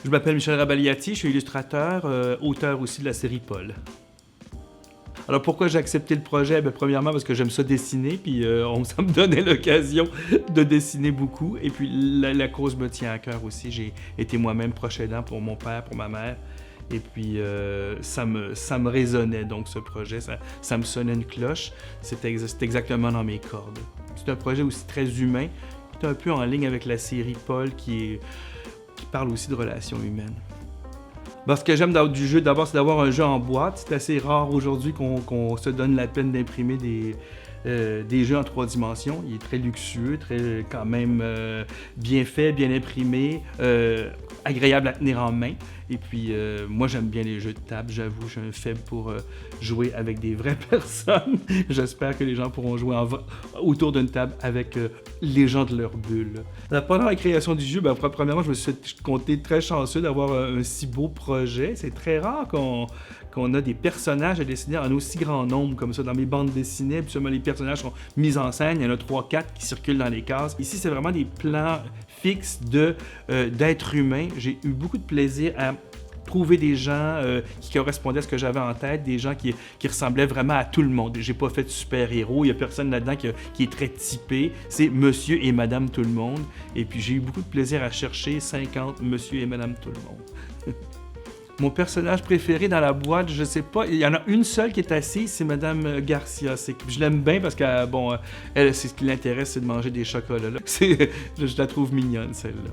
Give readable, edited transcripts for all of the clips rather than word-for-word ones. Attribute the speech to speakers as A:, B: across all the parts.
A: Je m'appelle Michel Rabaliati, je suis illustrateur, auteur aussi de la série Paul. Alors pourquoi j'ai accepté le projet? Bien, premièrement parce que j'aime ça dessiner, puis ça me donnait l'occasion de dessiner beaucoup. Et puis la cause me tient à cœur aussi. J'ai été moi-même proche aidant pour mon père, pour ma mère. Et puis ça me résonnait donc ce projet, ça me sonnait une cloche. C'était exactement dans mes cordes. C'est un projet aussi très humain, qui est un peu en ligne avec la série Paul qui parle aussi de relations humaines. Ce que j'aime du jeu, d'abord, c'est d'avoir un jeu en boîte. C'est assez rare aujourd'hui qu'on se donne la peine d'imprimer des jeux en 3 dimensions. Il est très luxueux, très quand même bien fait, bien imprimé, agréable à tenir en main. Et puis, moi, j'aime bien les jeux de table, j'avoue, j'ai un faible pour jouer avec des vraies personnes. J'espère que les gens pourront jouer autour d'une table avec les gens de leur bulle. Pendant la création du jeu, premièrement, je me suis compté très chanceux d'avoir un si beau projet. C'est très rare qu'on a des personnages à dessiner en aussi grand nombre comme ça. Dans mes bandes dessinées, habituellement, les personnages sont mis en scène. Il y en a 3-4 qui circulent dans les cases. Ici, c'est vraiment des plans fixes d'êtres humains. J'ai eu beaucoup de plaisir à trouver des gens qui correspondaient à ce que j'avais en tête, des gens qui ressemblaient vraiment à tout le monde. J'ai pas fait de super-héros, il y a personne là-dedans qui est très typé. C'est Monsieur et Madame tout le monde. Et puis j'ai eu beaucoup de plaisir à chercher 50 Monsieur et Madame tout le monde. Mon personnage préféré dans la boîte, je sais pas, il y en a une seule qui est assise, c'est Madame Garcia. Je l'aime bien parce que, elle, c'est ce qui l'intéresse, c'est de manger des chocolats. Là. Je la trouve mignonne, celle-là.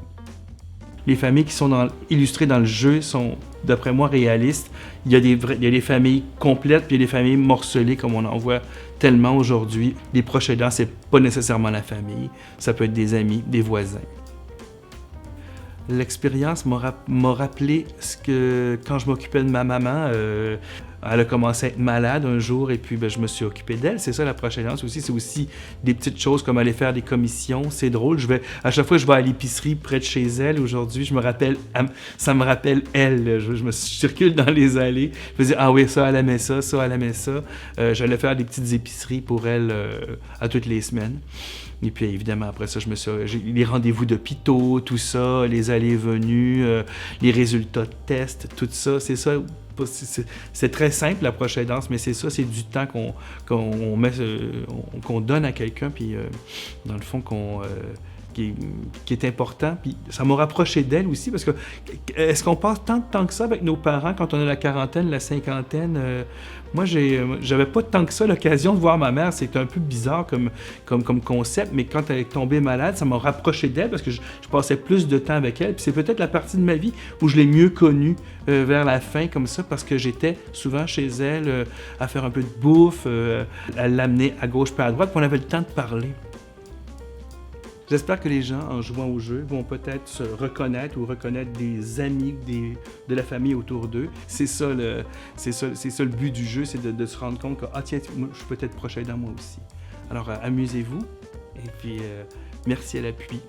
A: Les familles qui sont illustrées dans le jeu sont, d'après moi, réalistes. Il y a des familles complètes, puis il y a des familles morcelées, comme on en voit tellement aujourd'hui. Les proches aidants, c'est pas nécessairement la famille. Ça peut être des amis, des voisins. L'expérience m'a rappelé quand je m'occupais de ma maman, elle a commencé à être malade un jour et puis je me suis occupé d'elle. C'est ça la prochaine aidance aussi. C'est aussi des petites choses comme aller faire des commissions. C'est drôle. À chaque fois que je vais à l'épicerie près de chez elle, aujourd'hui, ça me rappelle elle. Je circule dans les allées. Je me dis, ah oui, ça, elle aimait ça, ça, elle aimait ça. J'allais faire des petites épiceries pour elle à toutes les semaines. Et puis évidemment, après ça, j'ai les rendez-vous d'hôpitaux, tout ça, les allées et venues, les résultats de tests, tout ça, c'est ça. C'est très simple la prochaine danse, mais c'est ça, c'est du temps qu'on donne à quelqu'un, puis dans le fond qui est important. Puis ça m'a rapproché d'elle aussi, parce que est-ce qu'on passe tant de temps que ça avec nos parents quand on a la quarantaine, la cinquantaine? Moi, j'avais pas tant que ça l'occasion de voir ma mère. C'est un peu bizarre comme concept, mais quand elle est tombée malade, ça m'a rapproché d'elle parce que je passais plus de temps avec elle. Puis c'est peut-être la partie de ma vie où je l'ai mieux connue vers la fin, comme ça, parce que j'étais souvent chez elle à faire un peu de bouffe, à l'amener à gauche puis à droite, puis on avait le temps de parler. J'espère que les gens, en jouant au jeu, vont peut-être se reconnaître ou reconnaître des amis de la famille autour d'eux. C'est ça le but du jeu, c'est de se rendre compte que, ah tiens, moi, je suis peut-être proche aidant moi aussi. Alors, amusez-vous et puis merci à l'appui.